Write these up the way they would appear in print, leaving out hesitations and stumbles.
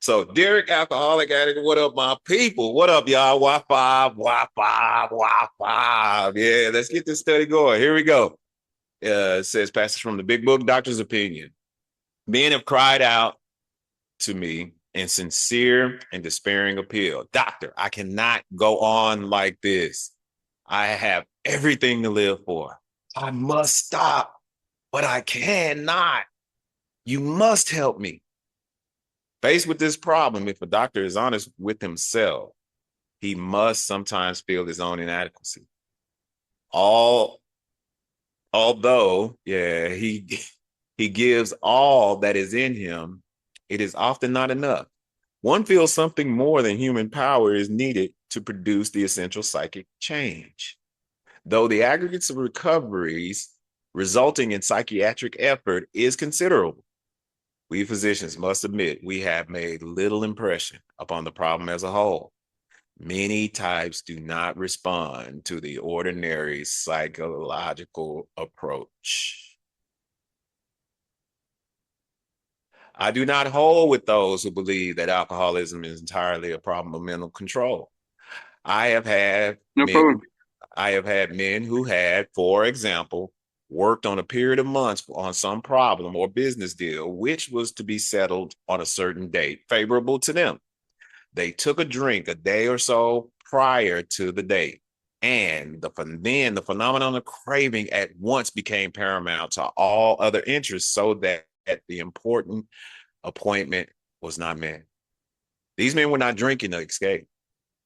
So Derrick, alcoholic addict, what up, my people? What up, y'all? Wi-Fi, Wi-Fi, Wi-Fi. Yeah, let's get this study going. Here we go. It says, passage from the big book, Doctor's Opinion. Men have cried out to me in sincere and despairing appeal. Doctor, I cannot go on like this. I have everything to live for. I must stop, but I cannot. You must help me. Faced with this problem, if a doctor is honest with himself, he must sometimes feel his own inadequacy. All although, yeah, he gives all that is in him, it is often not enough. One feels something more than human power is needed to produce the essential psychic change. Though the aggregates of recoveries resulting in psychiatric effort is considerable, we physicians must admit we have made little impression upon the problem as a whole. Many types do not respond to the ordinary psychological approach. I do not hold with those who believe that alcoholism is entirely a problem of mental control. I have had No men, problem. I have had men who had, for example, worked on a period of months on some problem or business deal, which was to be settled on a certain date, favorable to them. They took a drink a day or so prior to the date. And then the phenomenon of craving at once became paramount to all other interests, so that the important appointment was not met. These men were not drinking to escape.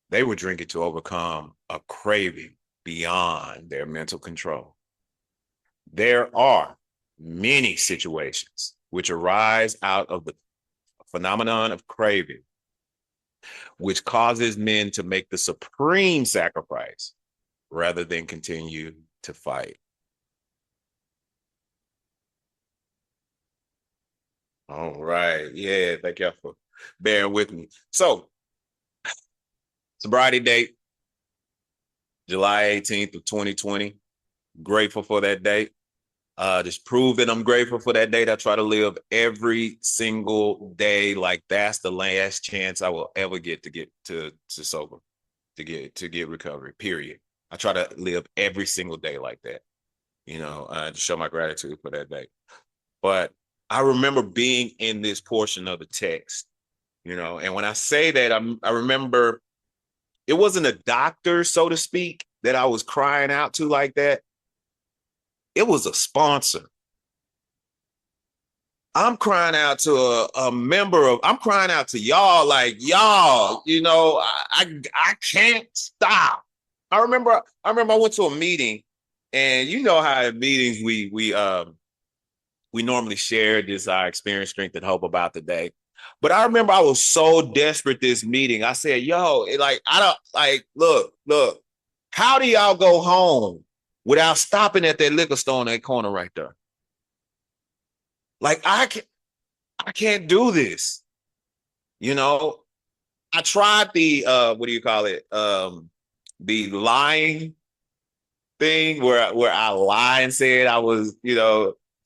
They were drinking to overcome a craving beyond their mental control. There are many situations which arise out of the phenomenon of craving, which causes men to make the supreme sacrifice rather than continue to fight. All right. Yeah. Thank y'all for bearing with me. So, sobriety date, July 18th of 2020. Grateful for that date. Just prove that I'm grateful for that date. I try to live every single day like that's the last chance I will ever get to sober, to get recovery. Period. I try to live every single day like that. To show my gratitude for that day. But I remember being in this portion of the text, and when I say that, I remember it wasn't a doctor, so to speak, that I was crying out to like that. It was a sponsor. I'm crying out to a member of, I'm crying out to y'all, like y'all, I can't stop. I remember I went to a meeting, and you know how in meetings we normally share this our experience, strength, and hope about the day. But I remember I was so desperate this meeting. I said, yo, I don't look, how do y'all go home without stopping at that liquor store in that corner right there? Like I can't do this. You know, I tried the what do you call it? The lying thing where I lied and said I was,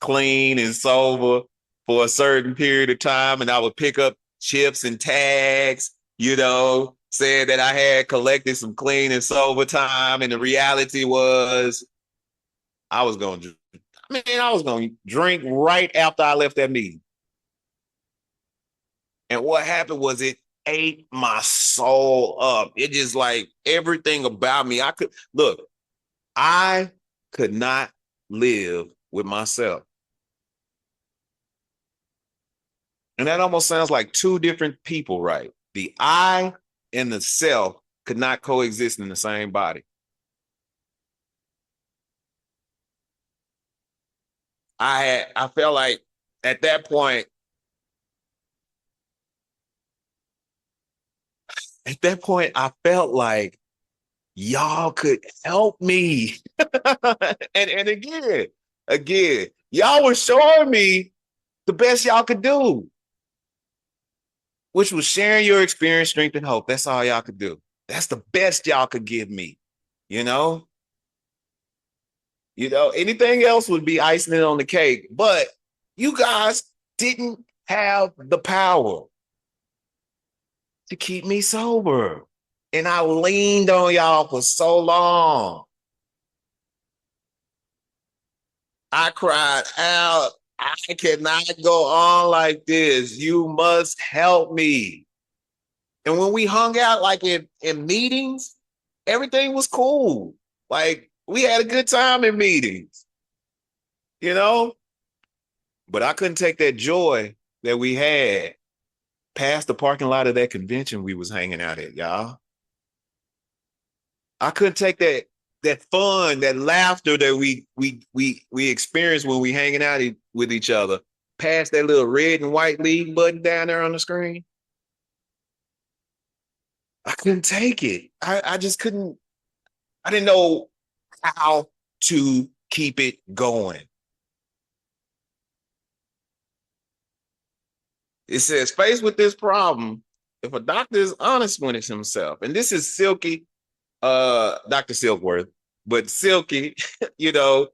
clean and sober for a certain period of time, and I would pick up chips and tags, saying that I had collected some clean and sober time, and the reality was I was going to, I was going to drink right after I left that meeting. And what happened was it ate my soul up. It just like everything about me. I could not live with myself. And that almost sounds like two different people, right? The I and the self could not coexist in the same body. I felt like at that point, I felt like y'all could help me. and again, y'all were showing me the best y'all could do, which was sharing your experience, strength, and hope. That's all y'all could do. That's the best y'all could give me. You know, anything else would be icing it on the cake. But you guys didn't have the power. to keep me sober. And I leaned on y'all for so long. I cried out, I cannot go on like this. You must help me. And when we hung out like in meetings, everything was cool. Like we had a good time in meetings, you know? But I couldn't take that joy that we had past the parking lot of that convention we was hanging out at, y'all. I couldn't take that fun, that laughter that we experience when we hanging out with each other past that little red and white leave button down there on the screen. I couldn't take it. I just couldn't. I didn't know how to keep it going. It says, faced with this problem, if a doctor is honest with himself, and this is Silky, Dr. Silkworth, but Silky, you know,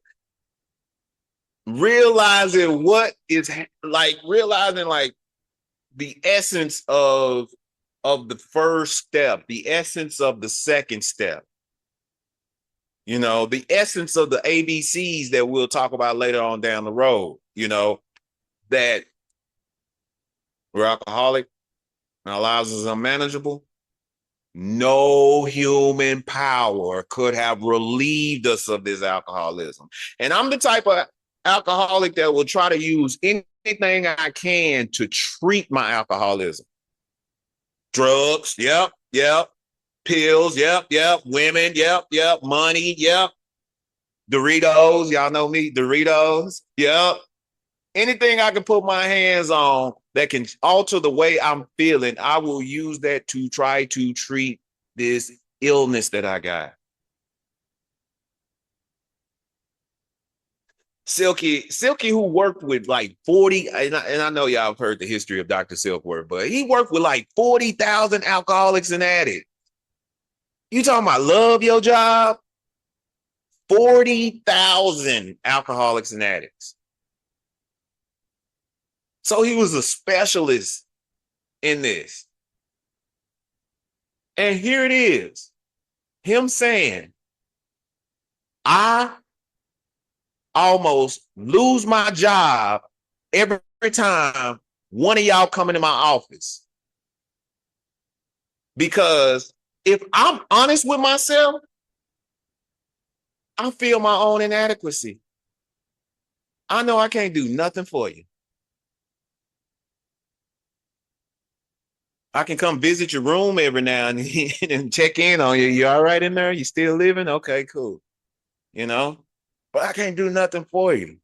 realizing what is like, realizing like the essence of the first step, the essence of the second step, you know, the essence of the ABCs that we'll talk about later on down the road, you know, that we're alcoholic and our lives is unmanageable. No human power could have relieved us of this alcoholism. And I'm the type of alcoholic that will try to use anything I can to treat my alcoholism. Drugs, yep. Pills, yep. Women, yep. Money, yep. Doritos, y'all know me, Doritos, yep. Anything I can put my hands on that can alter the way I'm feeling, I will use that to try to treat this illness that I got. Silky, who worked with like 40, and I know y'all have heard the history of Dr. Silkworth, but he worked with like 40,000 alcoholics and addicts. You talking about love your job? 40,000 alcoholics and addicts. So he was a specialist in this. And here it is, him saying, I almost lose my job every time one of y'all come into my office. Because if I'm honest with myself, I feel my own inadequacy. I know I can't do nothing for you. I can come visit your room every now and then and check in on you. You all right in there? You still living? Okay, cool. You know, but I can't do nothing for you.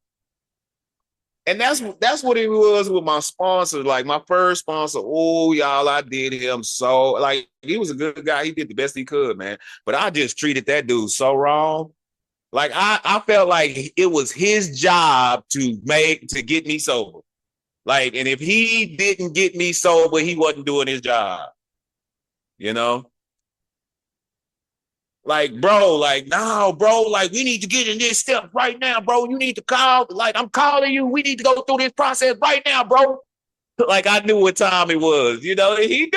And that's what it was with my sponsor. Like my first sponsor, oh, y'all, I did him so, like, he was a good guy. He did the best he could, man. But I just treated that dude so wrong. Like I felt like it was his job to get me sober. Like, and if he didn't get me sober, he wasn't doing his job. You know? Like, bro, like, no, bro, like, we need to get in this step right now, bro. You need to call, like, I'm calling you. We need to go through this process right now, bro. Like, I knew what time it was, you know, he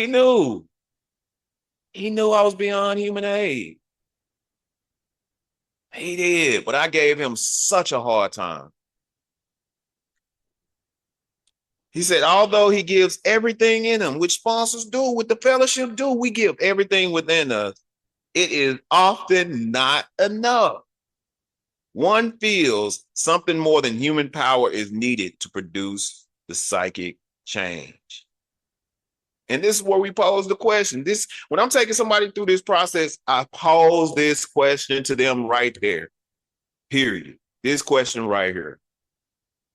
knew. He knew I was beyond human aid. He did, but I gave him such a hard time. He said, although he gives everything in him, which sponsors do, what the fellowship do, we give everything within us. It is often not enough. One feels something more than human power is needed to produce the psychic change. And this is where we pose the question. When I'm taking somebody through this process, I pose this question to them right there. Period. This question right here.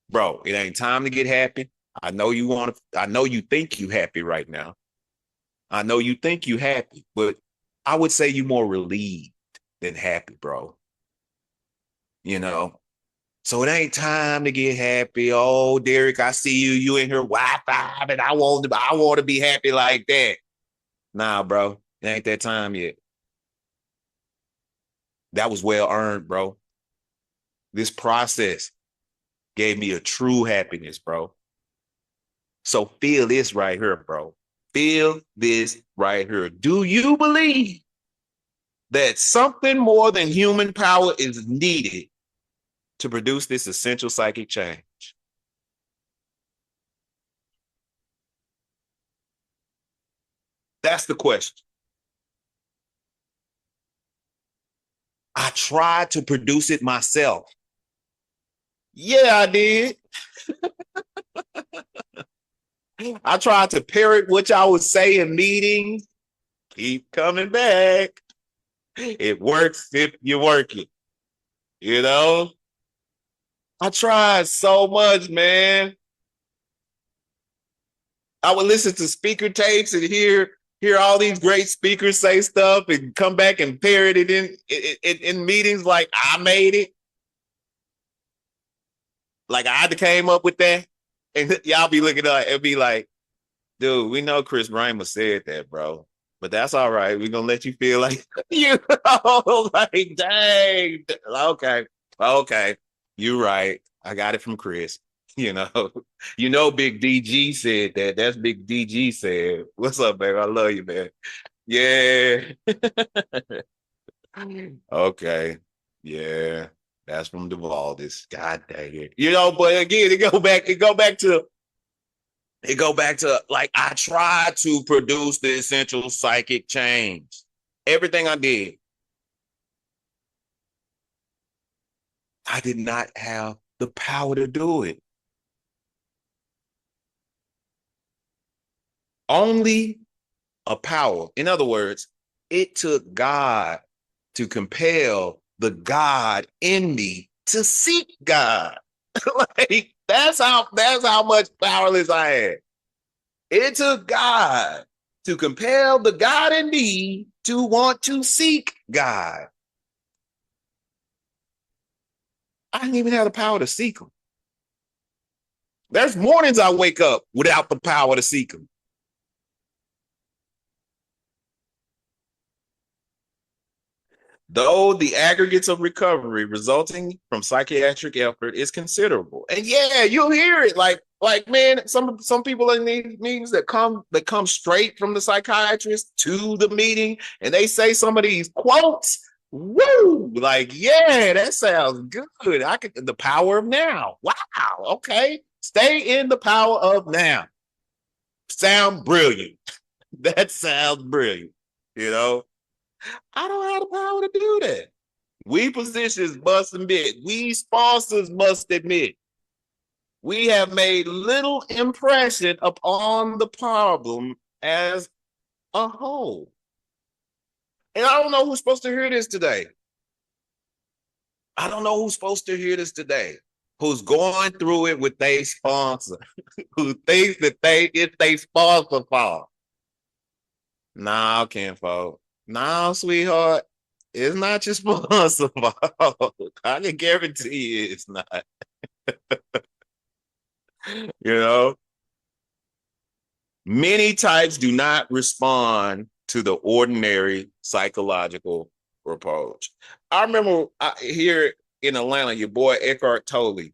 Bro, it ain't time to get happy. I know you think you happy right now. I know you think you happy, but I would say you more relieved than happy, bro. You know? So it ain't time to get happy. Oh, Derrick, I see you in here Wi-Fi, and I want to be happy like that. Nah, bro. It ain't that time yet. That was well earned, bro. This process gave me a true happiness, bro. So feel this right here, bro. Feel this right here. Do you believe that something more than human power is needed to produce this essential psychic change? That's the question. I tried to produce it myself. Yeah, I did. I tried to parrot what y'all would say in meetings. Keep coming back. It works if you work it. You know, I tried so much, man. I would listen to speaker tapes and hear all these great speakers say stuff and come back and parrot it in meetings like I made it. Like I had to came up with that. And y'all be looking at it and be like, dude, we know Chris Rhymer said that, bro. But that's all right. We're gonna let you feel like you know, like dang. Okay. Okay. You're right. I got it from Chris. You know, Big DG said that. That's Big DG said. What's up, man? I love you, man. Yeah. Okay. Yeah. That's from Duvaldis. God dang it. But again, it go back to like I tried to produce the essential psychic change. Everything I did, I did not have the power to do it. Only a power. In other words, it took God to compel the God in me to seek God. Like that's how much powerless I had. It took God to compel the God in me to want to seek God. I didn't even have the power to seek him. There's mornings I wake up without the power to seek him. Though the aggregates of recovery resulting from psychiatric effort is considerable. And yeah, you'll hear it like man, some people in these meetings that come straight from the psychiatrist to the meeting and they say some of these quotes. Woo! Like, yeah, that sounds good. I could the power of now. Wow. Okay. Stay in the power of now. Sound brilliant. That sounds brilliant. You know, I don't have the power to do that. We physicians must admit, we sponsors must admit, we have made little impression upon the problem as a whole. And I don't know who's supposed to hear this today. I don't know who's supposed to hear this today. Who's going through it with their sponsor, who thinks that it's their sponsor fault. Nah, kinfolk. Nah, sweetheart. It's not your sponsor fault. I can guarantee you it's not. You know, many types do not respond to the ordinary psychological approach. I remember here in Atlanta, your boy Eckhart Tolle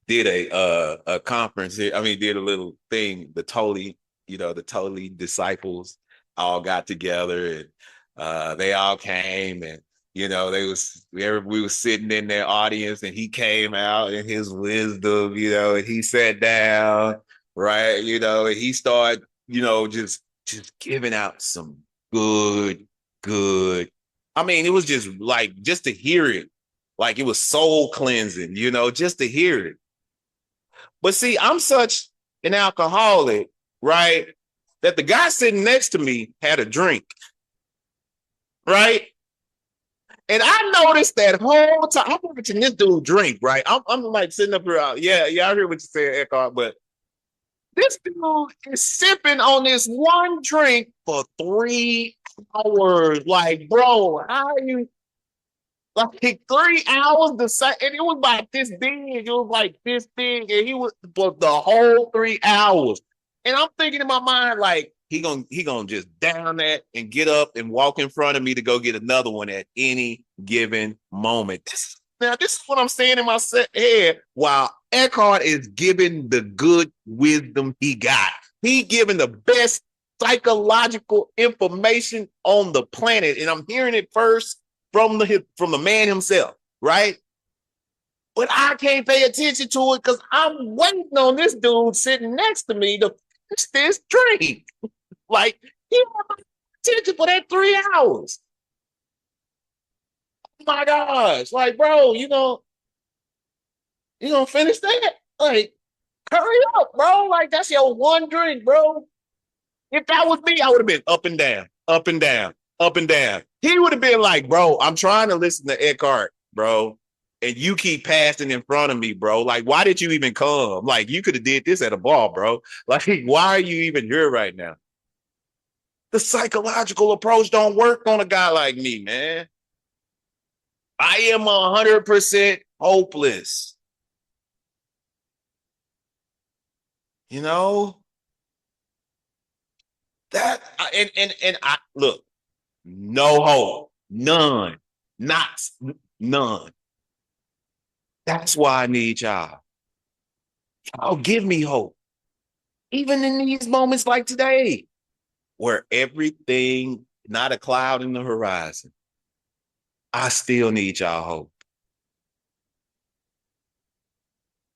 did a conference here. I mean, did a little thing. The Tolle disciples all got together and they all came and we were sitting in their audience and he came out in his wisdom, and he sat down, right, and he started, just giving out some good. I mean, it was just like just to hear it, like it was soul cleansing, just to hear it. But see, I'm such an alcoholic, right, that the guy sitting next to me had a drink, right? And I noticed that whole time, I'm watching this dude drink, right? I'm like sitting up here, yeah, I hear what you said, Eckhart, but this dude is sipping on this one drink for 3 hours. Like, bro, how are you? Like 3 hours the same, and it was like this big. It was like this big, and he was the whole 3 hours. And I'm thinking in my mind, like, he gonna just down that and get up and walk in front of me to go get another one at any given moment. Now, this is what I'm saying in my head while Eckhart is giving the good wisdom he got. He giving the best psychological information on the planet. And I'm hearing it first from the man himself, right? But I can't pay attention to it because I'm waiting on this dude sitting next to me to finish this drink. Like, he had my attention for that 3 hours. Oh my gosh. Like, bro, you gonna finish that? Like, hurry up, bro. Like, that's your one drink, bro. If that was me, I would have been up and down, up and down, up and down. He would have been like, bro, I'm trying to listen to Eckhart, bro. And you keep passing in front of me, bro. Like, why did you even come? Like, you could have did this at a bar, bro. Like, why are you even here right now? The psychological approach don't work on a guy like me, man. I am 100% hopeless. You know? That and I look, no hope, none, not none. That's why I need y'all. Y'all give me hope, even in these moments like today, where everything not a cloud in the horizon. I still need y'all hope,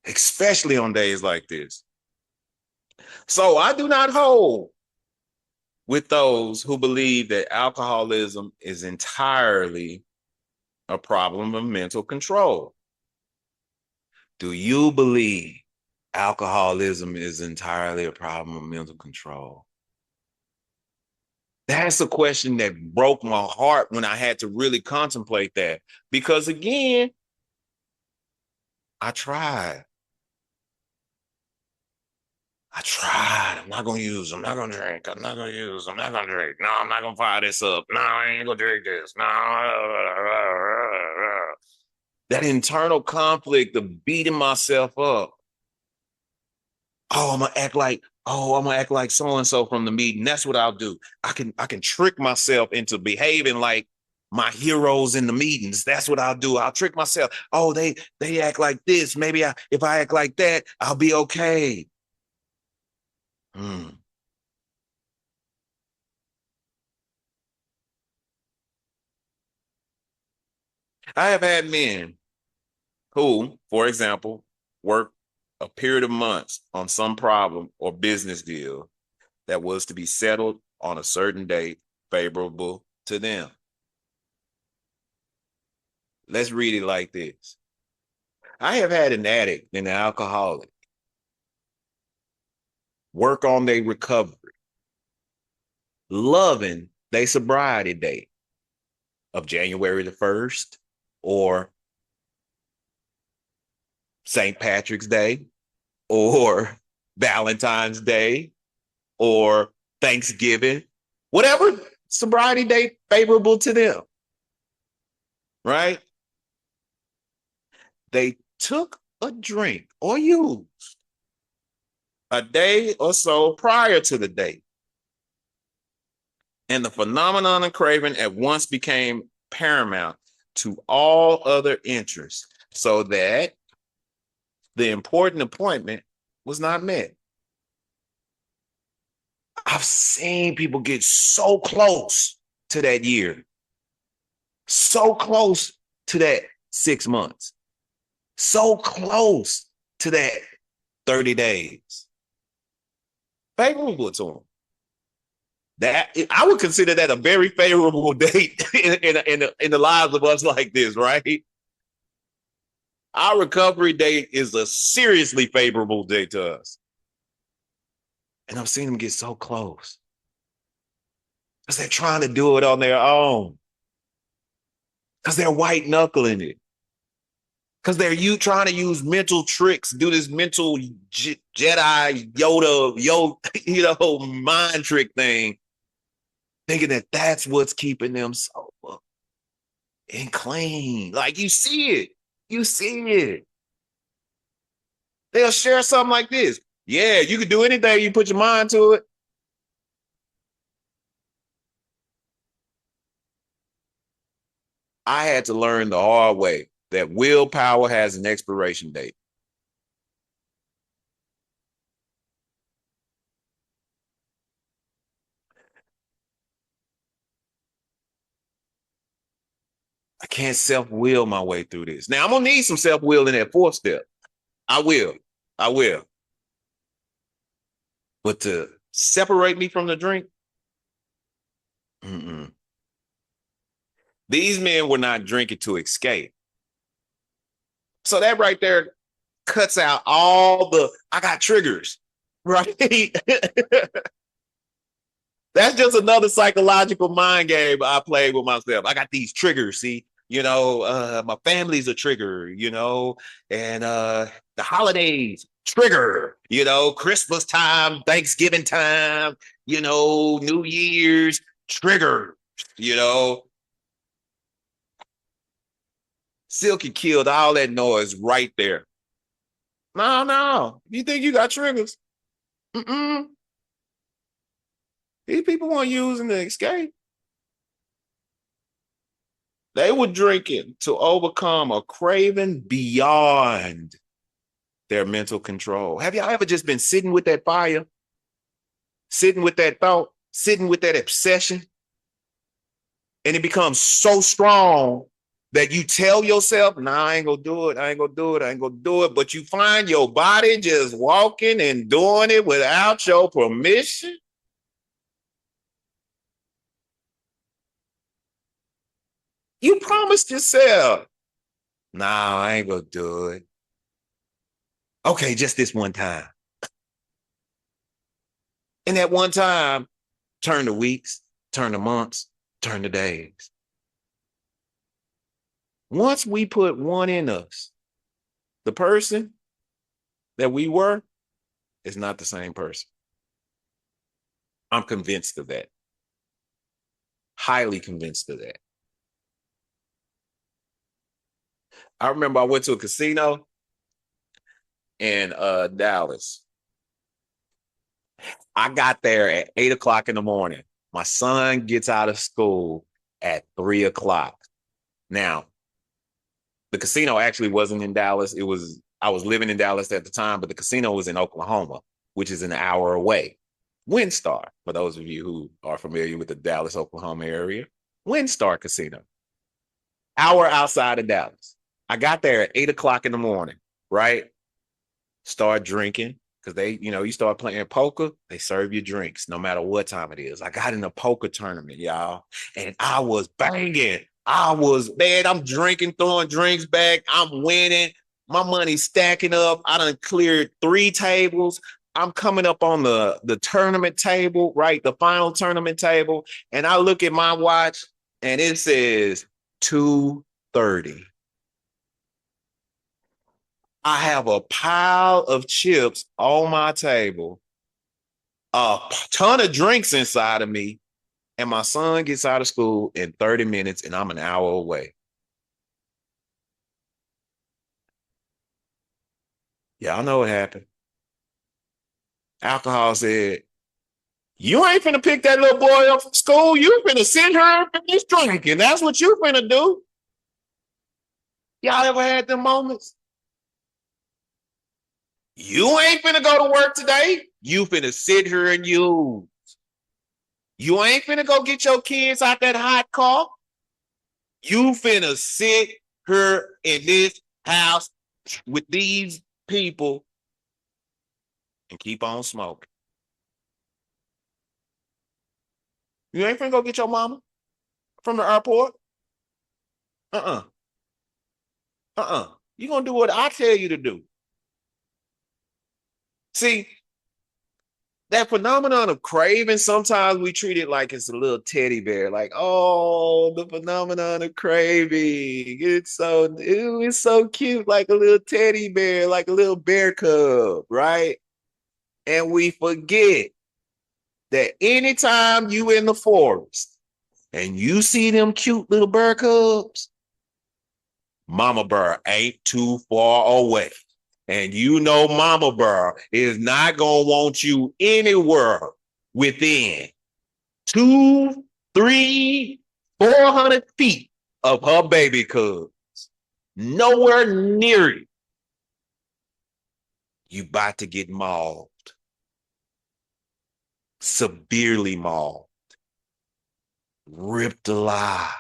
especially on days like this. So I do not hold with those who believe that alcoholism is entirely a problem of mental control. Do you believe alcoholism is entirely a problem of mental control? That's a question that broke my heart when I had to really contemplate that. Because again, I tried. I'm not going to use. I'm not going to drink. I'm not going to use. I'm not going to drink. No, I'm not going to fire this up. No, I ain't going to drink this. No. That internal conflict of beating myself up. I'm gonna act like so-and-so from the meeting. That's what I'll do. I can trick myself into behaving like my heroes in the meetings. That's what I'll do. I'll trick myself. Oh, they act like this. Maybe if I act like that, I'll be okay. I have had men who, for example, work a period of months on some problem or business deal that was to be settled on a certain date favorable to them. Let's read it like this. I have had an addict and an alcoholic work on their recovery, loving their sobriety date of January the 1st or St. Patrick's Day or Valentine's Day or Thanksgiving, whatever sobriety date favorable to them, right? They took a drink or used a day or so prior to the date. And the phenomenon of craving at once became paramount to all other interests, so that the important appointment was not met. I've seen people get so close to that year, so close to that 6 months, so close to that 30 days. Favorable to them. That I would consider that a very favorable date in the lives of us like this, right? Our recovery date is a seriously favorable date to us. And I've seen them get so close because they're trying to do it on their own, because they're white knuckling it, because they're trying to use mental tricks, do this mental Jedi Yoda, mind trick thing, thinking that that's what's keeping them sober and clean. Like, you see it. You see it. They'll share something like this. Yeah, you can do anything you put your mind to it. I had to learn the hard way that willpower has an expiration date. I can't self-will my way through this. Now, I'm going to need some self-will in that fourth step. I will. But to separate me from the drink, these men were not drinking to escape. So that right there cuts out all I got triggers, right? That's just another psychological mind game I played with myself. I got these triggers, see? My family's a trigger, and the holidays, trigger, Christmas time, Thanksgiving time, New Year's, trigger, Silky killed all that noise right there. No. You think you got triggers? These people weren't using the escape. They were drinking to overcome a craving beyond their mental control. Have y'all ever just been sitting with that fire, sitting with that thought, sitting with that obsession, and it becomes so strong that you tell yourself, nah, I ain't gonna do it, but you find your body just walking and doing it without your permission? You promised yourself, nah, I ain't gonna do it. Okay, just this one time. And that one time, turn to weeks, turn to months, turn to days. Once we put one in us, the person that we were is not the same person. I'm convinced of that. Highly convinced of that. I remember I went to a casino in Dallas. I got there at 8:00 in the morning. My son gets out of school at 3:00. Now, the casino actually wasn't in Dallas. I was living in Dallas at the time, but the casino was in Oklahoma, which is an hour away. WinStar, for those of you who are familiar with the Dallas, Oklahoma area, WinStar Casino, hour outside of Dallas. I got there at 8:00 in the morning, right? Start drinking because you start playing poker, they serve you drinks no matter what time it is. I got in a poker tournament, y'all, and I was banging. I'm drinking, throwing drinks back. I'm winning. My money's stacking up. I done cleared 3 tables. I'm coming up on the tournament table, right? The final tournament table. And I look at my watch and it says 2:30. I have a pile of chips on my table, a ton of drinks inside of me, and my son gets out of school in 30 minutes and I'm an hour away. Y'all know what happened. Alcohol said, you ain't finna pick that little boy up from school. You finna sit here and finish drinking. That's what you finna do. Y'all ever had them moments? You ain't finna go to work today. You finna sit here and use. You ain't finna go get your kids out that hot car. You finna sit here in this house with these people and keep on smoking. You ain't finna go get your mama from the airport. You gonna do what I tell you to do. See, that phenomenon of craving, sometimes we treat it like it's a little teddy bear, like, oh, the phenomenon of craving. It's so cute, like a little teddy bear, like a little bear cub, right? And we forget that anytime you in the forest and you see them cute little bear cubs, mama bear ain't too far away. And mama bear is not going to want you anywhere within 200, 300, 400 feet of her baby cubs. nowhere near it, you about to get mauled, severely mauled, ripped alive.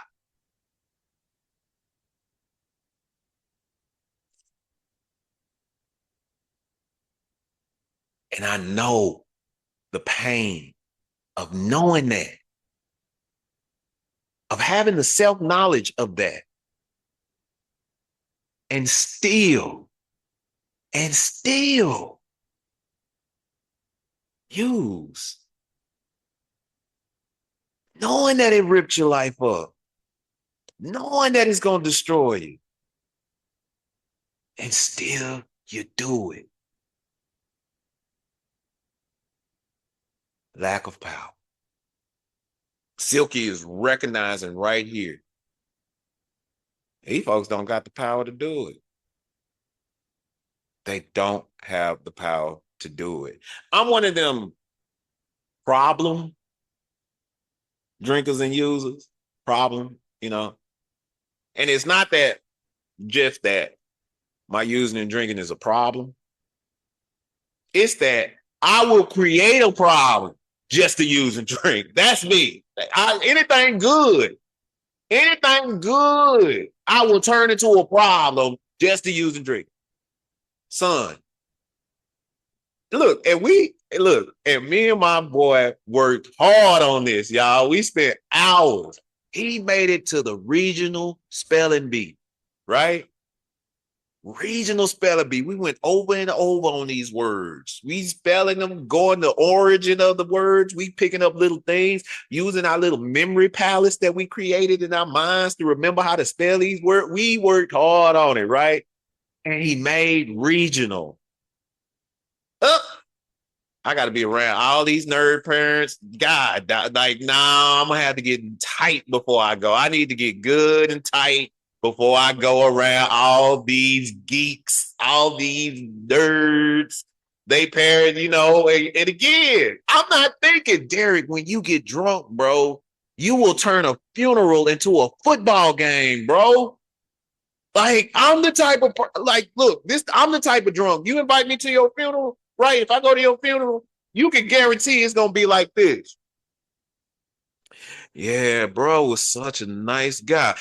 And I know the pain of knowing that, of having the self-knowledge of that, and still use, knowing that it ripped your life up, knowing that it's going to destroy you, and still you do it. Lack of power. Silky is recognizing right here. These folks don't got the power to do it. They don't have the power to do it. I'm one of them problem drinkers and users. Problem, you know. And it's not that just that my using and drinking is a problem. It's that I will create a problem just to use and drink. That's me. Anything good, I will turn into a problem just to use and drink. Son, look, and me and my boy worked hard on this, y'all. We spent hours. He made it to the regional spelling bee, right? Regional spelling bee. We went over and over on these words. We spelling them, going the origin of the words. We picking up little things, using our little memory palace that we created in our minds to remember how to spell these words. We worked hard on it, right? And he made regional. I got to be around all these nerd parents. God, like, nah, I'm going to have to get tight before I go. I need to get good and tight before I go around all these geeks, all these nerds. They parents, you know, and again, I'm not thinking, Derrick, when you get drunk, bro, you will turn a funeral into a football game, bro. Like, I'm the type of, like, look, I'm the type of drunk. You invite me to your funeral, right? If I go to your funeral, you can guarantee it's going to be like this. Yeah, bro was such a nice guy.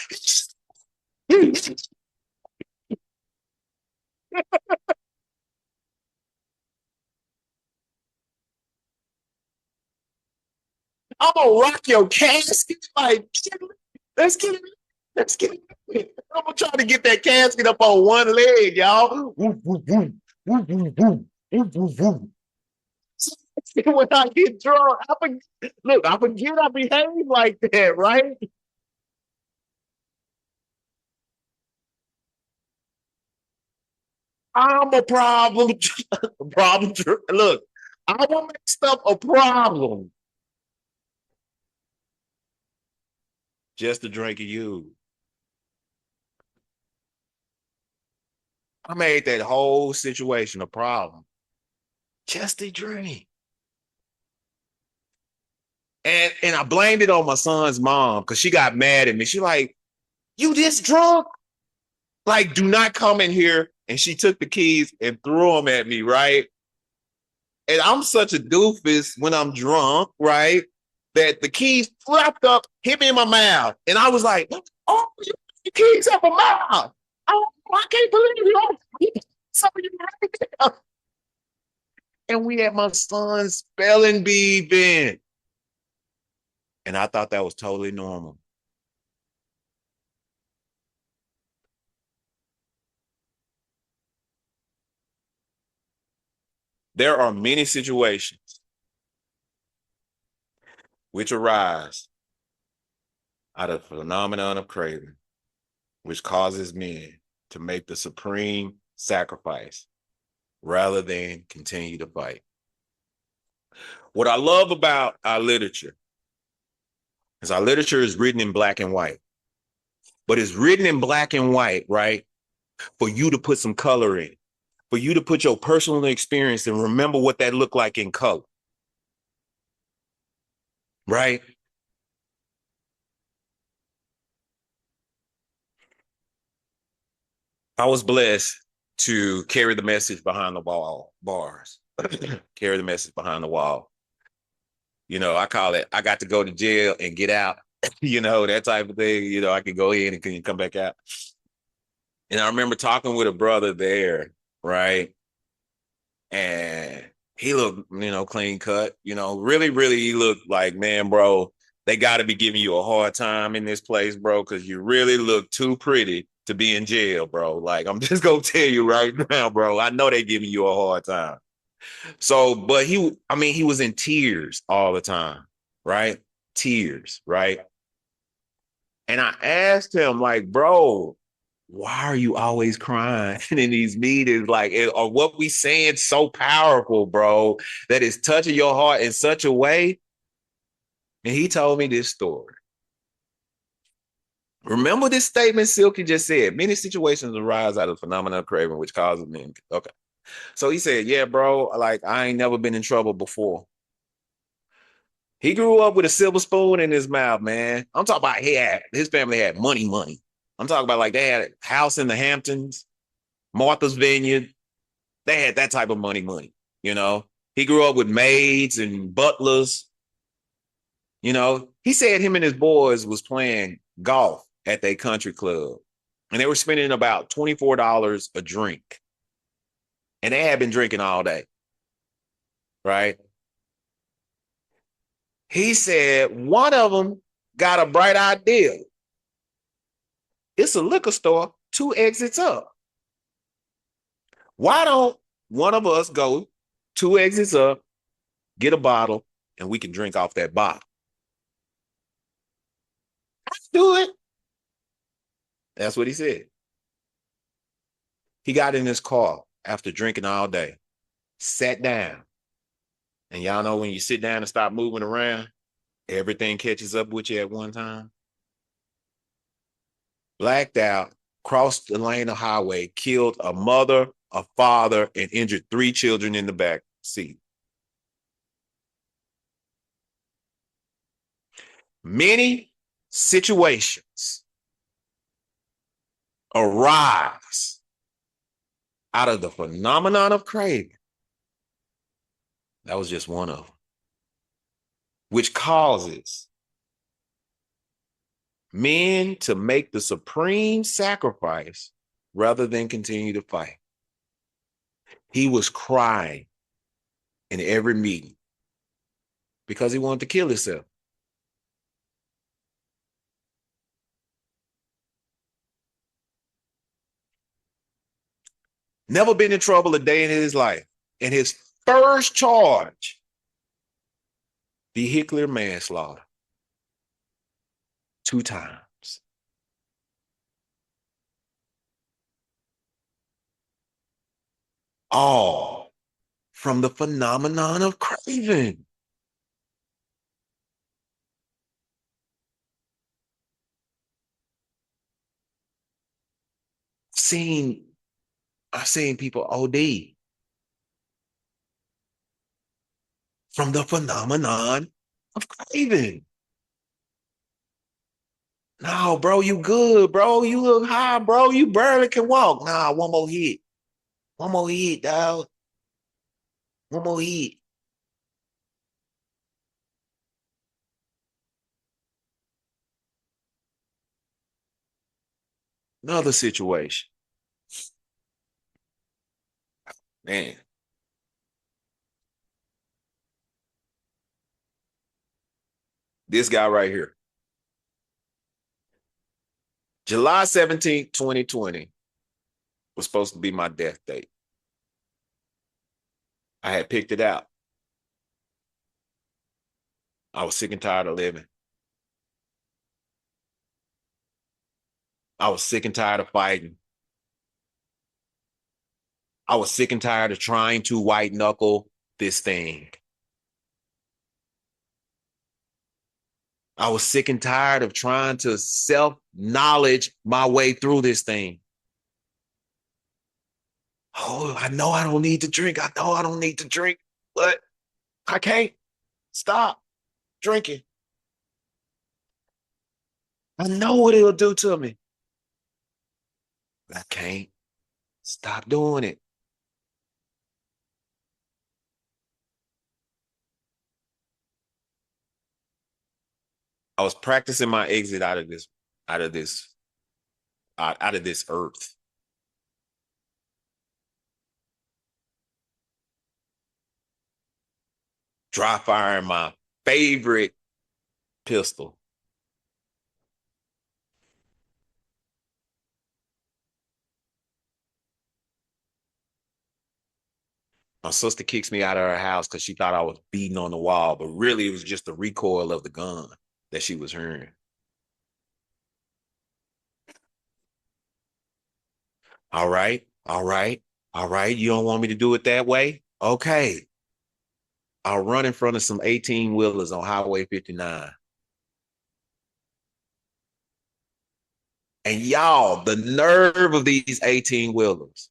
I'm going to rock your casket. Like, let's get it. Let's get it. I'm going to try to get that casket up on one leg, y'all. When I get drunk, I forget I behave like that, right? I'm a problem. problem. Look, I will make stuff a problem just to drink of you. I made that whole situation a problem just to drink. And I blamed it on my son's mom because she got mad at me. She like, you this drunk? Like, do not come in here. And she took the keys and threw them at me, right? And I'm such a doofus when I'm drunk, right? That the keys flapped up, hit me in my mouth. And I was like, oh, the keys have a mouth. Oh, I can't believe you. Some of you right there. And we had my son's spelling bee event. And I thought that was totally normal. There are many situations which arise out of the phenomenon of craving, which causes men to make the supreme sacrifice rather than continue to fight. What I love about our literature is our literature is written in black and white, but it's written in black and white, right? For you to put some color in, for you to put your personal experience and remember what that looked like in color, right? I was blessed to carry the message behind the wall bars. Carry the message behind the wall. You know, I call it, I got to go to jail and get out, that type of thing. I could go in and can come back out. And I remember talking with a brother there, right? And he looked, clean cut, really, really, he looked like, man, bro, they got to be giving you a hard time in this place, bro, because you really look too pretty to be in jail, bro. Like, I'm just going to tell you right now, bro, I know they giving you a hard time. So, but he was in tears all the time, right? Tears, right? And I asked him, like, bro, why are you always crying in these meetings? Like, or what we saying so powerful, bro, that is touching your heart in such a way? And he told me this story. Remember this statement Silky just said, many situations arise out of the phenomenon of craving, which causes men. Okay. So he said, yeah, bro, like, I ain't never been in trouble before. He grew up with a silver spoon in his mouth, man. I'm talking about his family had money. I'm talking about like they had a house in the Hamptons, Martha's Vineyard. They had that type of money. He grew up with maids and butlers. He said him and his boys was playing golf at their country club, and they were spending about $24 a drink, and they had been drinking all day, right? He said one of them got a bright idea. It's a liquor store 2 exits up. Why don't one of us go 2 exits up, get a bottle, and we can drink off that bottle? Let's do it. That's what he said. He got in his car after drinking all day, sat down. And y'all know when you sit down and stop moving around, everything catches up with you at one time. Blacked out, crossed the lane of highway, killed a mother, a father, and injured 3 children in the back seat. Many situations arise out of the phenomenon of craving. That was just one of them, which causes men to make the supreme sacrifice rather than continue to fight. He was crying in every meeting because he wanted to kill himself. Never been in trouble a day in his life. And his first charge, vehicular manslaughter, 2 times. All from the phenomenon of craving. I've seen people OD from the phenomenon of craving. No, bro, you good, bro. You look high, bro. You barely can walk. Nah, one more hit. One more hit, dog. One more hit. Another situation. Man. This guy right here. July 17th, 2020 was supposed to be my death date. I had picked it out. I was sick and tired of living. I was sick and tired of fighting. I was sick and tired of trying to white knuckle this thing. I was sick and tired of trying to self-knowledge my way through this thing. Oh, I know I don't need to drink. I know I don't need to drink, but I can't stop drinking. I know what it'll do to me. But I can't Stop doing it. I was practicing my exit out of this earth. Dry firing my favorite pistol. My sister kicks me out of her house because she thought I was beating on the wall, but really it was just the recoil of the gun that she was hearing. All right, all right, all right. You don't want me to do it that way? Okay. I'll run in front of some 18 wheelers on Highway 59. And y'all, the nerve of these 18 wheelers,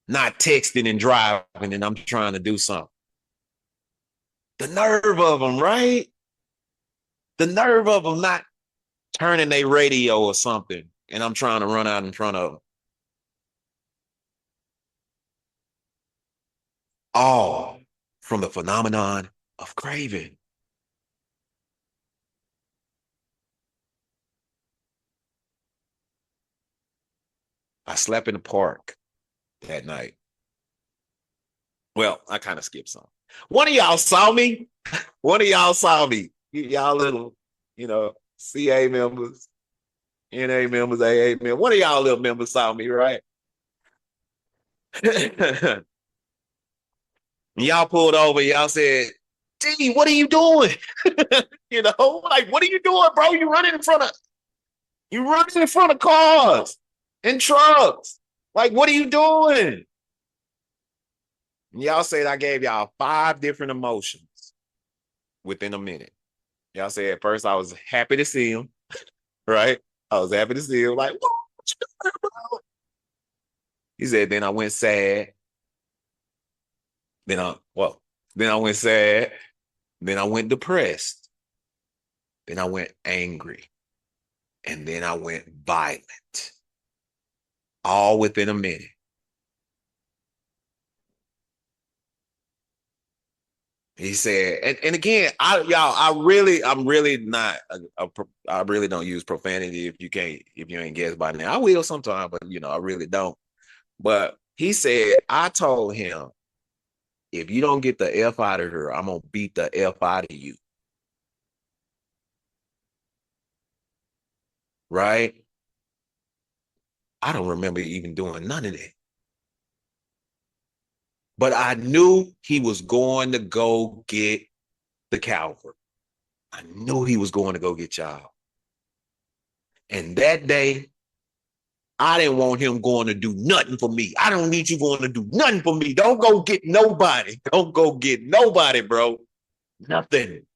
not texting and driving, and I'm trying to do something. The nerve of them, right? The nerve of them not turning their radio or something, and I'm trying to run out in front of them. All from the phenomenon of craving. I slept in the park that night. Well, I kind of skipped some. One of y'all saw me. One of y'all saw me. Y'all little, CA members, NA members, AA members. One of y'all little members saw me, right? Y'all pulled over. Y'all said, D, what are you doing? Like, what are you doing, bro? You running in front of cars and trucks. Like, what are you doing? And y'all said I gave y'all 5 different emotions within a minute. Y'all said at first I was happy to see him, right? I was happy to see him. Like, what you doing, bro? He said, then I went sad. Then I went sad. Then I went depressed. Then I went angry. And then I went violent. All within a minute. He said, and again, I really don't use profanity if you ain't guessed by now. I will sometimes, but I really don't. But he said, I told him, if you don't get the F out of her, I'm gonna beat the F out of you. Right? I don't remember even doing none of that. But I knew he was going to go get the Calvary. I knew he was going to go get y'all. And that day, I didn't want him going to do nothing for me. I don't need you going to do nothing for me. Don't go get nobody. Don't go get nobody, bro. Nothing.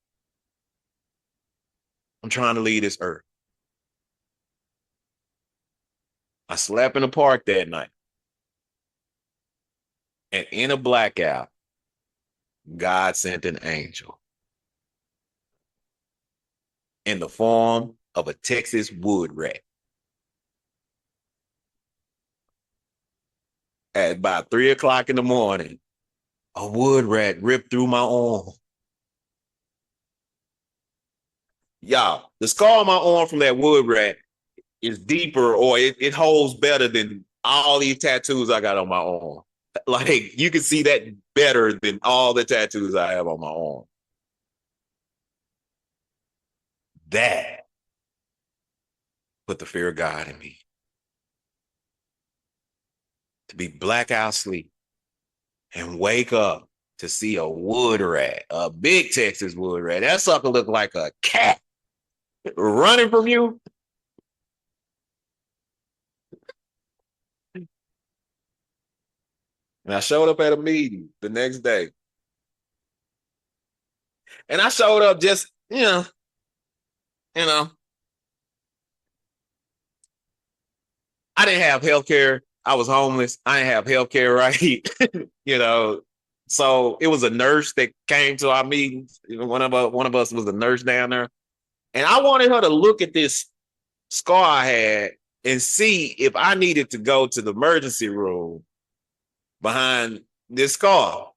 I'm trying to leave this earth. I slept in the park that night. And in a blackout, God sent an angel in the form of a Texas wood rat. At about 3:00 in the morning, a wood rat ripped through my arm. Y'all, the scar on my arm from that wood rat is deeper, or it holds better than all these tattoos I got on my arm. Like, you can see that better than all the tattoos I have on my arm. That put the fear of God in me. To be blackout sleep and wake up to see a wood rat, a big Texas wood rat. That sucker looked like a cat running from you. And I showed up at a meeting the next day. And I showed up just, I didn't have health care. I was homeless. I didn't have health care, right? So it was a nurse that came to our meetings. One of us was a nurse down there. And I wanted her to look at this scar I had and see if I needed to go to the emergency room behind this car,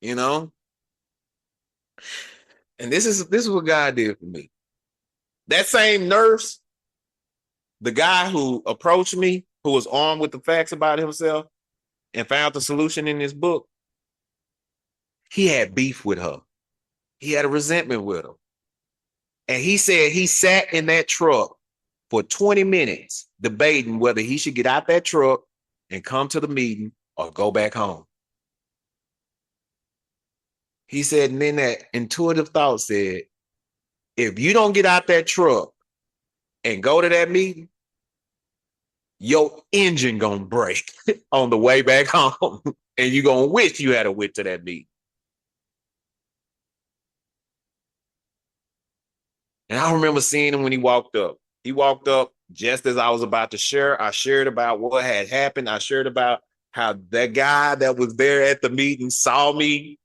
you know? And this is what God did for me. That same nurse, the guy who approached me, who was armed with the facts about himself and found the solution in this book, he had beef with her. He had a resentment with her. And he said he sat in that truck for 20 minutes debating whether he should get out that truck and come to the meeting or go back home. He said, and then that intuitive thought said, if you don't get out that truck and go to that meeting, your engine gonna break on the way back home, and you're gonna wish you had went to that meeting. And I remember seeing him when he walked up. He walked up just as I was about to share. I shared about what had happened. I shared about how that guy that was there at the meeting saw me,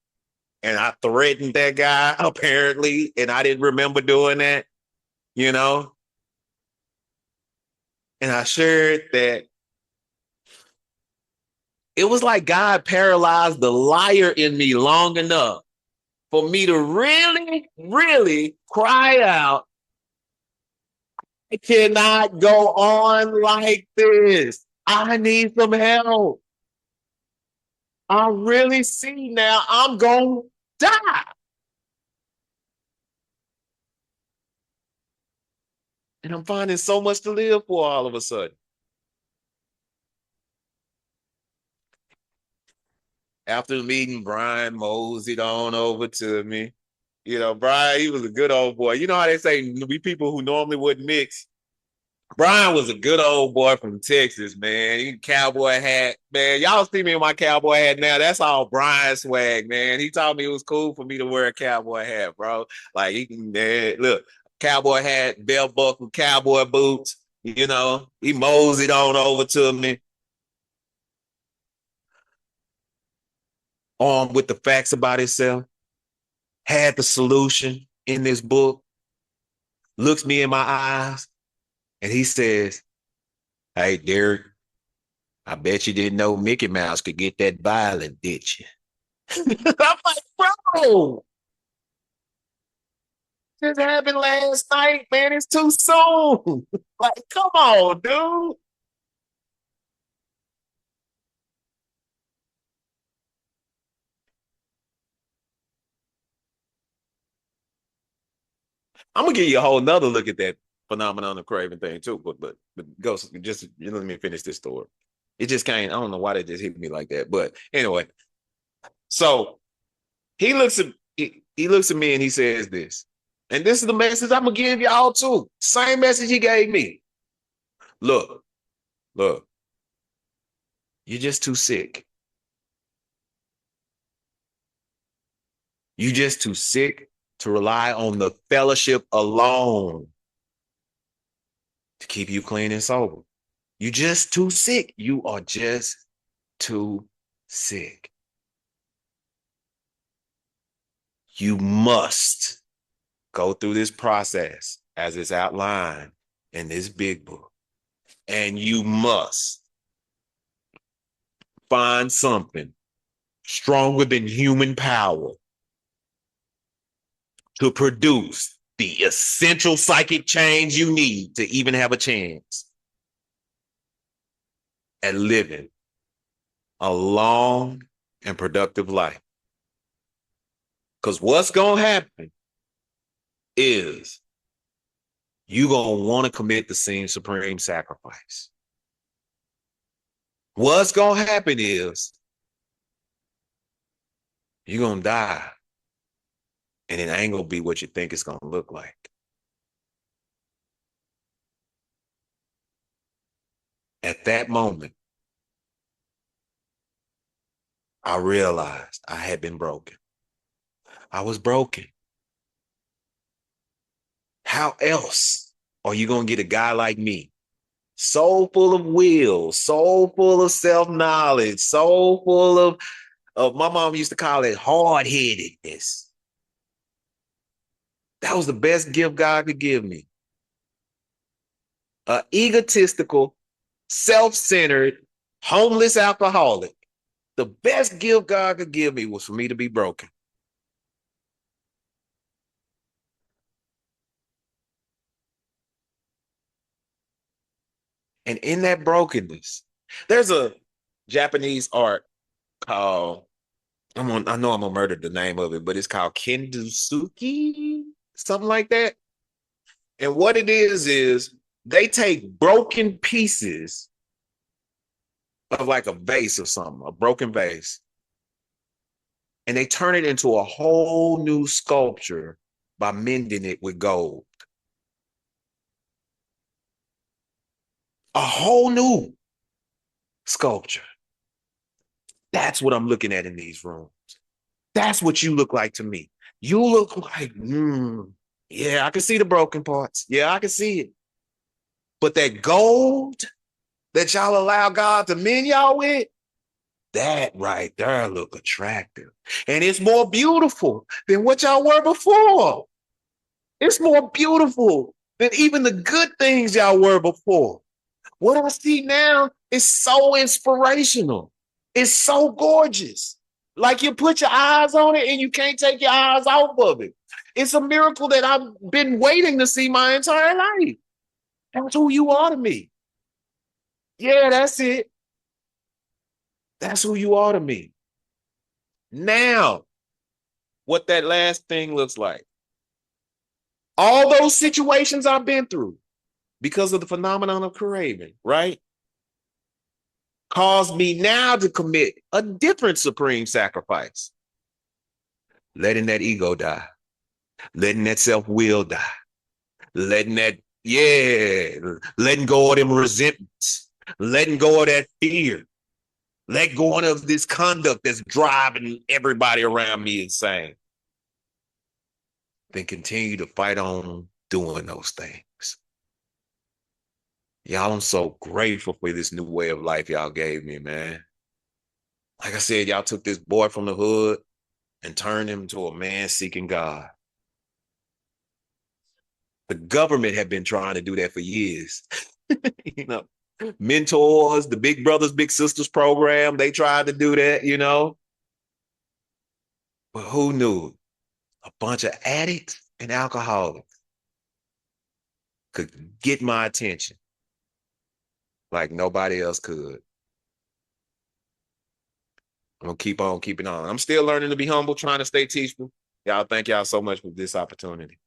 and I threatened that guy, apparently, and I didn't remember doing that, you know? And I shared that it was like God paralyzed the liar in me long enough for me to really, really cry out, I cannot go on like this. I need some help. I really see now I'm going to die. And I'm finding so much to live for all of a sudden. After the meeting, Brian moseyed on over to me. You know, Brian, he was a good old boy. You know how they say we people who normally wouldn't mix. Brian was a good old boy from Texas, man. He cowboy hat, man. Y'all see me in my cowboy hat now. That's all Brian swag, man. He told me it was cool for me to wear a cowboy hat, bro. Like he can, man, look, cowboy hat, belt buckle, cowboy boots. You know, he moseyed on over to me, armed with the facts about himself, had the solution in this book, looks me in my eyes, and he says, hey, Derrick, I bet you didn't know Mickey Mouse could get that violent, did you? I'm like, bro, this happened last night, man. It's too soon. Like, come on, dude. I'm gonna give you a whole nother look at that phenomenon of craving thing too. But go just let me finish this story. It just can't. I don't know why they just hit me like that. But anyway, so he looks at me and he says this. And this is the message I'm gonna give y'all too. Same message he gave me. Look, look, you're just too sick. You're just too sick to rely on the fellowship alone to keep you clean and sober. You're just too sick. You are just too sick. You must go through this process as it's outlined in this big book. And you must find something stronger than human power to produce the essential psychic change you need to even have a chance at living a long and productive life. Because what's going to happen is you're going to want to commit the same supreme sacrifice. What's going to happen is you're going to die, and it ain't going to be what you think it's going to look like. At that moment, I realized I had been broken. I was broken. How else are you going to get a guy like me, so full of will, so full of self-knowledge, so full of my mom used to call it hard-headedness. That was the best gift God could give me. Egotistical, self-centered, homeless alcoholic. The best gift God could give me was for me to be broken. And in that brokenness, there's a Japanese art called, I know I'm gonna murder the name of it, but it's called Kendusuki, something like that. And what it is they take broken pieces of like a vase or something, a broken vase, and they turn it into a whole new sculpture by mending it with gold. A whole new sculpture. That's what I'm looking at in these rooms. That's what you look like to me. You look like, yeah, I can see the broken parts. Yeah, I can see it. But that gold that y'all allow God to mend y'all with, that right there look attractive. And it's more beautiful than what y'all were before. It's more beautiful than even the good things y'all were before. What I see now is so inspirational. It's so gorgeous. Like you put your eyes on it and you can't take your eyes off of it. It's a miracle that I've been waiting to see my entire life. That's who you are to me. Yeah, that's it. That's who you are to me. Now, what that last thing looks like. All those situations I've been through because of the phenomenon of craving, right? Caused me now to commit a different supreme sacrifice. Letting that ego die. Letting that self-will die. Letting that, letting go of them resentments. Letting go of that fear. Let go of this conduct that's driving everybody around me insane. Then continue to fight on doing those things. Y'all, I'm so grateful for this new way of life y'all gave me, man. Like I said, y'all took this boy from the hood and turned him into a man seeking God. The government had been trying to do that for years. You know, mentors, the Big Brothers, Big Sisters program, they tried to do that, you know. But who knew? A bunch of addicts and alcoholics could get my attention like nobody else could. I'm gonna keep on keeping on. I'm still learning to be humble, trying to stay teachable. Y'all, thank y'all so much for this opportunity.